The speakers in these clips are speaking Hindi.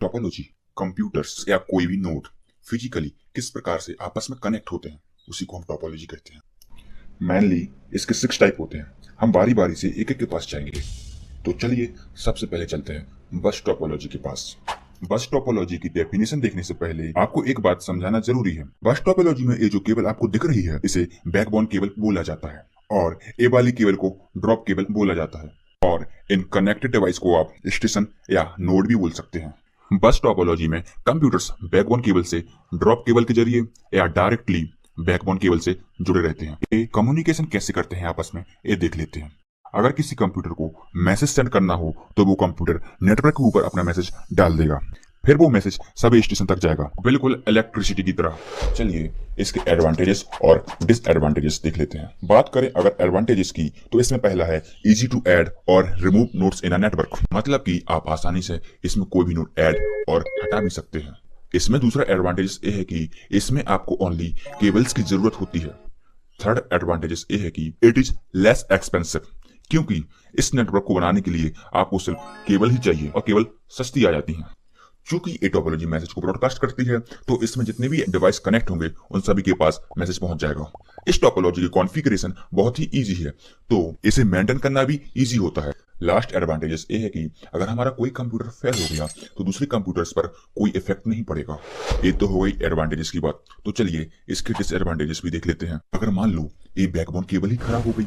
टोपोलॉजी कंप्यूटर्स या कोई भी नोड फिजिकली किस प्रकार से आपस में कनेक्ट होते हैं उसी को हम टोपोलॉजी कहते हैं। मेनली इसके 6 टाइप होते हैं। हम बारी बारी से एक एक के पास जाएंगे। तो चलिए सबसे पहले चलते हैं बस टोपोलॉजी के पास। बस टोपोलॉजी की डेफिनेशन देखने से पहले आपको एक बात समझाना जरूरी है। बस टोपोलॉजी में ये जो केबल आपको दिख रही है इसे बैकबोन केबल बोला जाता है और ए वाली केबल को ड्रॉप केबल बोला जाता है और इन कनेक्टेड डिवाइस को आप स्टेशन या नोड भी बोल सकते हैं। बस टोपोलॉजी में कंप्यूटर्स बैकबोन केबल से ड्रॉप केबल के जरिए या डायरेक्टली बैकबोन केबल से जुड़े रहते हैं। ये कम्युनिकेशन कैसे करते हैं आपस में ये देख लेते हैं। अगर किसी कंप्यूटर को मैसेज सेंड करना हो तो वो कंप्यूटर नेटवर्क के ऊपर अपना मैसेज डाल देगा, फिर वो मैसेज सभी स्टेशन तक जाएगा, बिल्कुल इलेक्ट्रिसिटी की तरह। चलिए इसके एडवांटेजेस और डिसएडवांटेजेस देख लेते हैं। बात करें अगर एडवांटेजेस की तो इसमें पहला है इजी टू ऐड और remove nodes in a network, मतलब कि आप आसानी से इसमें कोई भी नोड ऐड और हटा भी सकते हैं। इसमें दूसरा एडवांटेजेस ये है कि इसमें आपको ओनली केबल्स की जरूरत होती है। थर्ड एडवांटेजेस ये है कि इट इज लेस एक्सपेंसिव, क्योंकि इस नेटवर्क को बनाने के लिए आपको सिर्फ केबल ही चाहिए और केबल सस्ती आ जाती है। चूंकि ये टोपोलॉजी मैसेज को ब्रॉडकास्ट करती है तो इसमें जितने भी डिवाइस कनेक्ट होंगे उन सभी के पास मैसेज पहुंच जाएगा। इस टोपोलॉजी की कॉन्फ़िगरेशन बहुत ही इजी है तो इसे मेंटेन करना भी इजी होता है। लास्ट एडवांटेजेस ये है कि अगर हमारा कोई कंप्यूटर फेल हो गया तो दूसरे कंप्यूटर्स पर कोई इफेक्ट नहीं पड़ेगा। ये तो हो गई एडवांटेजेस की बात। तो चलिए इसके डिसएडवांटेजेस भी देख लेते हैं। अगर मान लो ये बैकबोन केबल ही खराब हो गई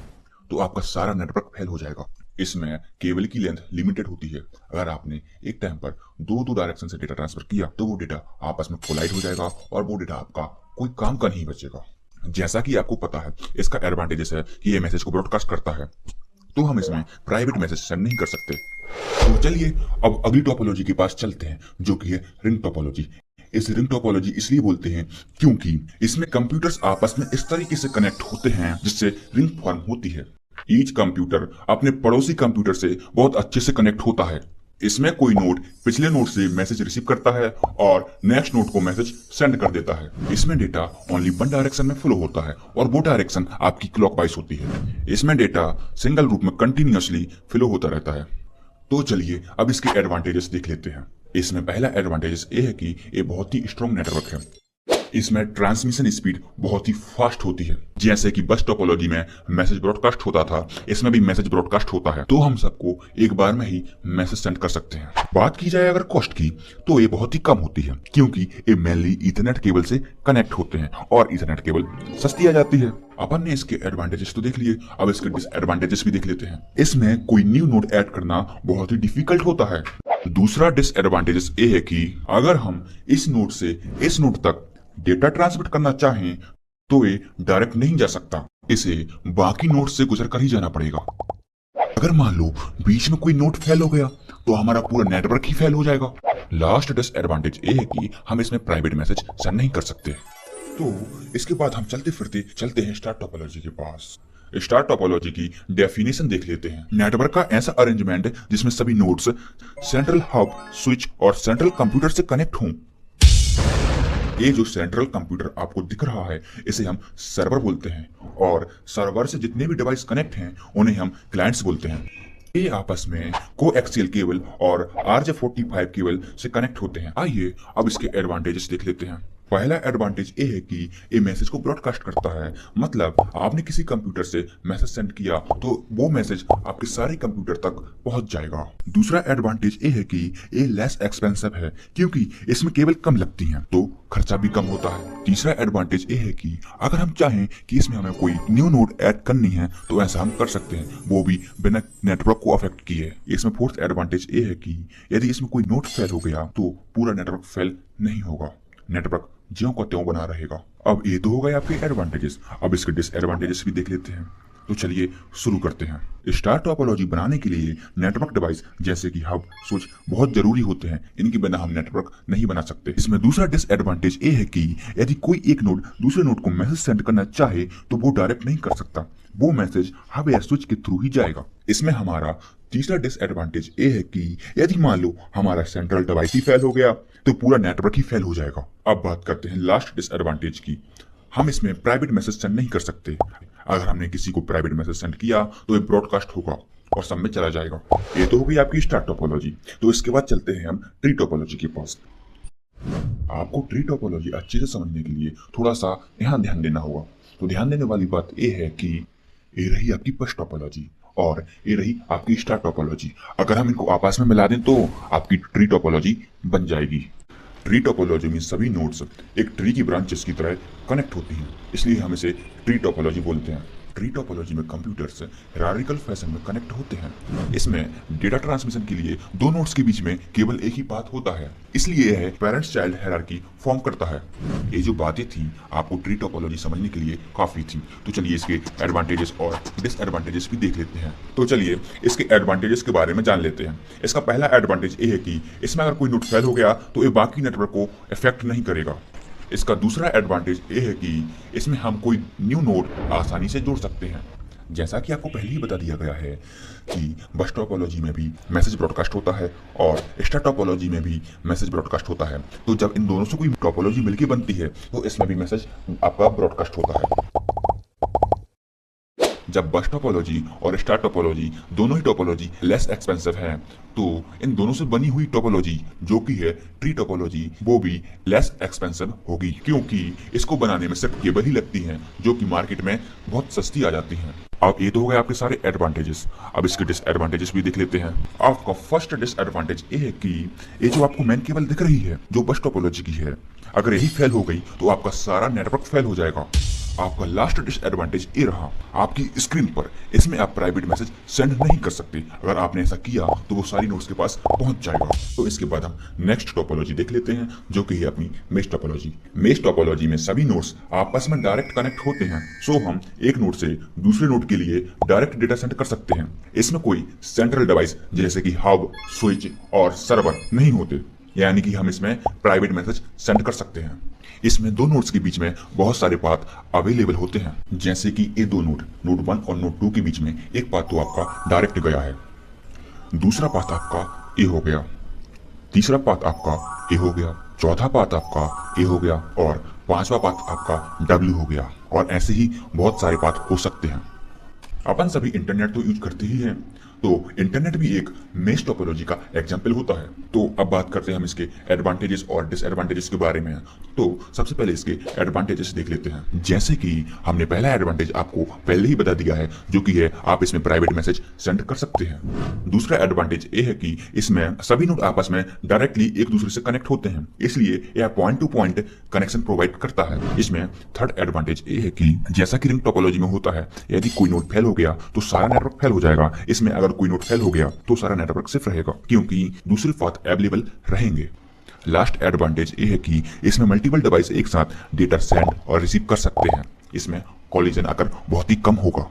तो आपका सारा नेटवर्क फेल हो जाएगा। इसमें केबल की लेंथ लिमिटेड होती है। अगर आपने एक टाइम पर दो डायरेक्शन से डेटा ट्रांसफर किया तो वो डेटा आपस में कोलाइड हो जाएगा और वो डेटा आपका कोई काम का नहीं बचेगा। जैसा कि आपको पता है इसका एडवांटेजेस है कि ये मैसेज को ब्रॉडकास्ट करता है तो हम इसमें प्राइवेट मैसेज सेंड नहीं कर सकते। तो चलिए अब अगली टोपोलॉजी के पास चलते हैं जो कि है रिंग टोपोलॉजी। इस रिंग टोपोलॉजी इसलिए बोलते हैं क्योंकि इसमें कंप्यूटर्स आपस में इस तरीके से कनेक्ट होते हैं जिससे रिंग फॉर्म होती है। ईच कंप्यूटर अपने पड़ोसी कंप्यूटर से बहुत अच्छे से कनेक्ट होता है। इसमें कोई नोड पिछले नोड से मैसेज रिसीव करता है और नेक्स्ट नोड को मैसेज सेंड कर देता है। इसमें डेटा ओनली वन डायरेक्शन में फ्लो होता है और वो डायरेक्शन आपकी क्लॉकवाइज होती है। इसमें डेटा सिंगल रूप में कंटिन्यूअसली फ्लो होता रहता है। तो चलिए अब इसके एडवांटेजेस देख लेते हैं। इसमें पहला एडवांटेजेस ये है कि ये बहुत ही स्ट्रॉन्ग नेटवर्क है। इसमें ट्रांसमिशन स्पीड बहुत ही फास्ट होती है। जैसे कि बस टोपोलॉजी में मैसेज ब्रॉडकास्ट होता था इसमें भी मैसेज ब्रॉडकास्ट होता है तो हम सबको एक बार में ही मैसेज सेंड कर सकते हैं। बात की जाए अगर कॉस्ट की तो ये बहुत ही कम होती है क्योंकि ये मेनली ईथरनेट केबल से कनेक्ट होते हैं और ईथरनेट केबल सस्ती आ जाती है। अपन ने इसके एडवांटेजेस तो देख लिए, अब इसके डिसएडवांटेजेस भी देख लेते हैं। इसमें कोई न्यू नोड ऐड करना बहुत ही डिफिकल्ट होता है। दूसरा डिसएडवांटेजेस ये है कि अगर हम इस नोड से इस नोड तक डेटा ट्रांसमिट करना चाहें तो ये डायरेक्ट नहीं जा सकता, इसे बाकी नोड से गुजर कर ही जाना पड़ेगा। अगर मान लो बीच में कोई नोड फेल हो गया तो हमारा पूरा नेटवर्क ही फेल हो जाएगा। लास्ट डिसएडवांटेज ये है कि हम इसमें प्राइवेट मैसेज सेंड नहीं कर सकते। तो इसके बाद हम चलते हैं स्टार टोपोलॉजी के पास। स्टार टोपोलॉजी की डेफिनेशन देख लेते हैं। नेटवर्क का ऐसा अरेंजमेंट जिसमें सभी नोड्स सेंट्रल हब, स्विच और सेंट्रल कंप्यूटर से कनेक्ट हों। ये जो सेंट्रल कंप्यूटर आपको दिख रहा है इसे हम सर्वर बोलते हैं और सर्वर से जितने भी डिवाइस कनेक्ट हैं उन्हें हम क्लाइंट्स बोलते हैं। ये आपस में कोएक्सियल केबल और RJ45 केबल से कनेक्ट होते हैं। आइए अब इसके एडवांटेजेस देख लेते हैं। पहला एडवांटेज ये है कि ये मैसेज को ब्रॉडकास्ट करता है, मतलब आपने किसी कंप्यूटर से मैसेज सेंड किया तो वो मैसेज आपके सारे कंप्यूटर तक पहुंच जाएगा। दूसरा एडवांटेज ये है कि ये लेस एक्सपेंसिव है क्योंकि इसमें केबल कम लगती हैं तो खर्चा भी कम होता है। तीसरा एडवांटेज ये है कि अगर हम चाहें कि इसमें हमें कोई न्यू नोड ऐड करनी है तो ऐसा हम कर सकते हैं, वो भी बिना नेटवर्क को अफेक्ट किए। इसमें फोर्थ एडवांटेज ये है कि यदि इसमें कोई नोड फेल हो गया तो पूरा नेटवर्क फेल नहीं होगा, नेटवर्क ज्यों का त्यों बना रहेगा। अब ये तो हो गए आपके एडवांटेजेस, अब इसके डिसएडवांटेजेस भी देख लेते हैं। तो चलिए शुरू करते हैं। स्टार टोपोलॉजी बनाने के लिए नेटवर्क डिवाइस जैसे कि हब, स्विच बहुत जरूरी होते हैं। इनके बिना हम नेटवर्क नहीं बना सकते। इसमें दूसरा डिसएडवांटेज ये है कि यदि कोई एक नोड दूसरे नोड को मैसेज सेंड करना चाहे तो वो डायरेक्ट नहीं कर सकता, वो मैसेज हब या स्विच के थ्रू ही जाएगा। इसमें हमारा तीसरा डिसएडवांटेज ये है कि यदि मान लो हमारा सेंट्रल डिवाइस ही फेल हो गया तो पूरा नेटवर्क ही फेल हो जाएगा। अब बात करते हैं लास्ट डिसएडवांटेज की। हम इसमें प्राइवेट मैसेज सेंड नहीं कर सकते। अगर हमने किसी को प्राइवेट मैसेज सेंड किया तो ये ब्रॉडकास्ट होगा और सब में चला जाएगा। ये तो हो गई आपकी स्टार टोपोलॉजी। तो इसके बाद चलते हैं हम ट्री टोपोलॉजी के पास। आपको ट्री टोपोलॉजी अच्छे से समझने के लिए थोड़ा सा यहाँ ध्यान देना होगा। तो ध्यान देने वाली बात यह है कि ये रही आपकी बस टोपोलॉजी और ये रही आपकी स्टार टोपोलॉजी। अगर हम इनको आपस में मिला दें तो आपकी ट्री टोपोलॉजी बन जाएगी। ट्री टोपोलॉजी में सभी नोड्स एक ट्री की ब्रांचेस की तरह कनेक्ट होती हैं, इसलिए हम इसे ट्री टोपोलॉजी बोलते हैं। ट्री टोपोलॉजी में कंप्यूटर्स हायरार्किकल फैशन में कनेक्ट होते हैं। इसमें डेटा ट्रांसमिशन के लिए दो नोड्स के बीच में केवल एक ही पाथ होता है, इसलिए यह पेरेंट्स चाइल्ड हायरार्की फॉर्म करता है। ये जो बातें थी आपको ट्री टोपोलॉजी समझने के लिए काफी थी। तो चलिए इसके एडवांटेजेस और डिसएडवांटेजेस भी देख लेते हैं। तो चलिए इसके एडवांटेजेस के बारे में जान लेते हैं। इसका पहला एडवांटेज ये है कि इसमें अगर कोई नोड फेल हो गया तो ये बाकी नेटवर्क को इफेक्ट नहीं करेगा। इसका दूसरा एडवांटेज ये है कि इसमें हम कोई न्यू नोड आसानी से जोड़ सकते हैं। जैसा कि आपको पहले ही बता दिया गया है कि बस टोपोलॉजी में भी मैसेज ब्रॉडकास्ट होता है और स्टार टोपोलॉजी में भी मैसेज ब्रॉडकास्ट होता है। तो जब इन दोनों से कोई टोपोलॉजी मिलकर बनती है तो इसमें भी मैसेज आपका ब्रॉडकास्ट होता है। जब बस टोपोलॉजी और स्टार टोपोलॉजी दोनों ही टोपोलॉजी लेस एक्सपेंसिव हैं, तो इन दोनों से बनी हुई टोपोलॉजी जो कि है ट्री टोपोलॉजी वो भी लेस एक्सपेंसिव होगी, क्योंकि इसको बनाने में सिर्फ केबल ही लगती हैं जो कि मार्केट में बहुत सस्ती आ जाती हैं। अब ये तो हो गए आपके सारे एडवांटेजेस। अब इसके डिसएडवांटेजेस भी देख लेते हैं। आपका फर्स्ट डिसएडवांटेज ये है कि ये जो आपको मेन केबल दिख रही है जो बस टोपोलॉजी की है, अगर यही फेल हो गई तो आपका सारा नेटवर्क फेल हो जाएगा। आपका लास्ट डिसएडवांटेज ये रहा आपकी स्क्रीन पर इसमें आप प्राइवेट मैसेज सेंड नहीं कर सकते। अगर आपने ऐसा किया तो वो सारी नोड्स के पास पहुंच जाएगा। तो इसके बाद हम नेक्स्ट टोपोलॉजी देख लेते हैं जो कि है अपनी मेश टोपोलॉजी। मेश टोपोलॉजी में सभी नोड्स आपस में डायरेक्ट कनेक्ट होते हैं, सो हम एक नोड से दूसरे नोड के लिए डायरेक्ट डेटा सेंड कर सकते हैं। इसमें कोई सेंट्रल डिवाइस जैसे कि हब, स्विच और सर्वर नहीं होते, यानी कि हम इसमें प्राइवेट मैसेज सेंड कर सकते हैं। इसमें दो नोड्स के बीच में बहुत सारे पाथ अवेलेबल होते हैं, जैसे कि ये दो नोड 1 और नोड 2 के बीच में एक पाथ तो आपका डायरेक्ट गया है, दूसरा पाथ आपका ए हो गया, तीसरा पाथ आपका ए हो गया, चौथा पाथ आपका ए हो गया और पांचवा पाथ आपका डब्ल्यू हो गया। और ऐसे ही बहुत सारे पाथ हो सकते हैं। अपन सभी इंटरनेट तो यूज करते ही हैं, तो इंटरनेट भी एक मेश टोपोलॉजी का एग्जाम्पल होता है। तो अब बात करते हैं हम इसके एडवांटेजेस और डिसएडवांटेजेस के बारे में। तो सबसे पहले इसके एडवांटेजेस देख लेते हैं। जैसे कि हमने पहला एडवांटेज आपको पहले ही बता दिया है जो कि है आप इसमें प्राइवेट मैसेज सेंड कर सकते हैं। दूसरा एडवांटेज ये है कि इसमें सभी नोड आपस में डायरेक्टली एक दूसरे से कनेक्ट होते हैं, इसलिए यह point two point connection provide करता है। इसमें थर्ड एडवांटेज ये है कि जैसा कि रिंग टोपोलॉजी में होता है, यदि कोई नोड फेल हो गया तो सारा नेटवर्क फेल हो जाएगा। इसमें अगर कोई नोड फेल हो गया तो सारा नेटवर्क सिर्फ रहेगा, क्योंकि दूसरे पाथ अवेलेबल रहेंगे। लास्ट एडवांटेज ये है कि इसमें मल्टीपल डिवाइस एक साथ डेटा सेंड और रिसीव कर सकते हैं। इसमें कॉलिजन आकर बहुत ही कम होगा।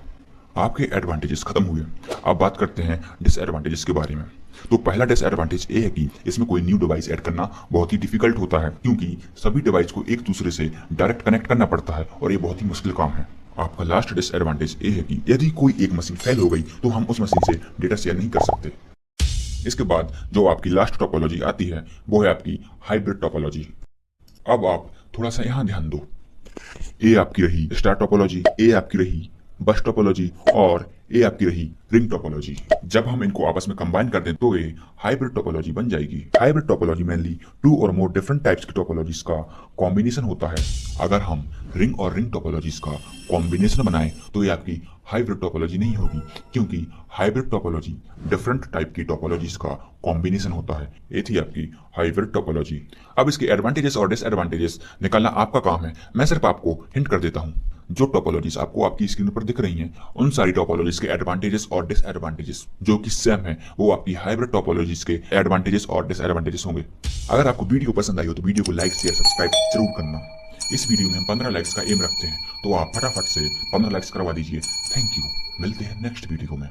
आपके एडवांटेजेस खत्म हुए। अब बात करते हैं डिसएडवांटेजेस के बारे में। तो पहला डिसएडवांटेज ये है कि इसमें कोई न्यू डिवाइस ऐड करना बहुत ही डिफिकल्ट होता है, क्योंकि सभी डिवाइस को एक दूसरे से डायरेक्ट कनेक्ट करना पड़ता है और ये बहुत ही मुश्किल काम है। आपका लास्ट डिसएडवांटेज ये है कि यदि कोई एक मशीन फेल हो गई तो हम उस मशीन से डेटा शेयर नहीं कर सकते। इसके बाद जो आपकी लास्ट टोपोलॉजी आती है वो है आपकी हाइब्रिड टोपोलॉजी। अब आप थोड़ा सा यहाँ ध्यान दो। ये आपकी रही स्टार टोपोलॉजी, ये आपकी रही बस टोपोलॉजी और ये आपकी रही रिंग टोपोलॉजी। जब हम इनको आपस में कंबाइन कर दें तो ये हाइब्रिड टोपोलॉजी बन जाएगी। हाइब्रिड टोपोलॉजी मेनली 2 और मोर डिफरेंट टाइप्स की टोपोलॉजीज का कॉम्बिनेशन होता है। अगर हम रिंग और रिंग टोपोलॉजीज का कॉम्बिनेशन बनाएं तो ये आपकी हाइब्रिड टोपोलॉजी नहीं होगी, क्योंकि हाइब्रिड टोपोलॉजी डिफरेंट टाइप की टोपोलॉजीज का कॉम्बिनेशन होता है। ये थी आपकी हाइब्रिड टोपोलॉजी। अब इसके एडवांटेजेस और डिसएडवांटेजेस निकालना आपका काम है, मैं सिर्फ आपको हिंट कर देता हूँ। जो टोपोलॉजीज आपको आपकी स्क्रीन पर दिख रही हैं, उन सारी टोपोलॉजीज के एडवांटेजेस और डिसएडवांटेजेस जो कि सेम है, वो आपकी हाइब्रिड टोपोलॉजीज के एडवांटेजेस और डिसएडवांटेजेस होंगे। अगर आपको वीडियो पसंद आई हो तो वीडियो को लाइक शेयर सब्सक्राइब जरूर करना। इस वीडियो में हम 15 लाइक्स का एम रखते हैं, तो आप फटाफट से 15 लाइक्स करवा दीजिए। Thank you. मिलते हैं नेक्स्ट वीडियो में।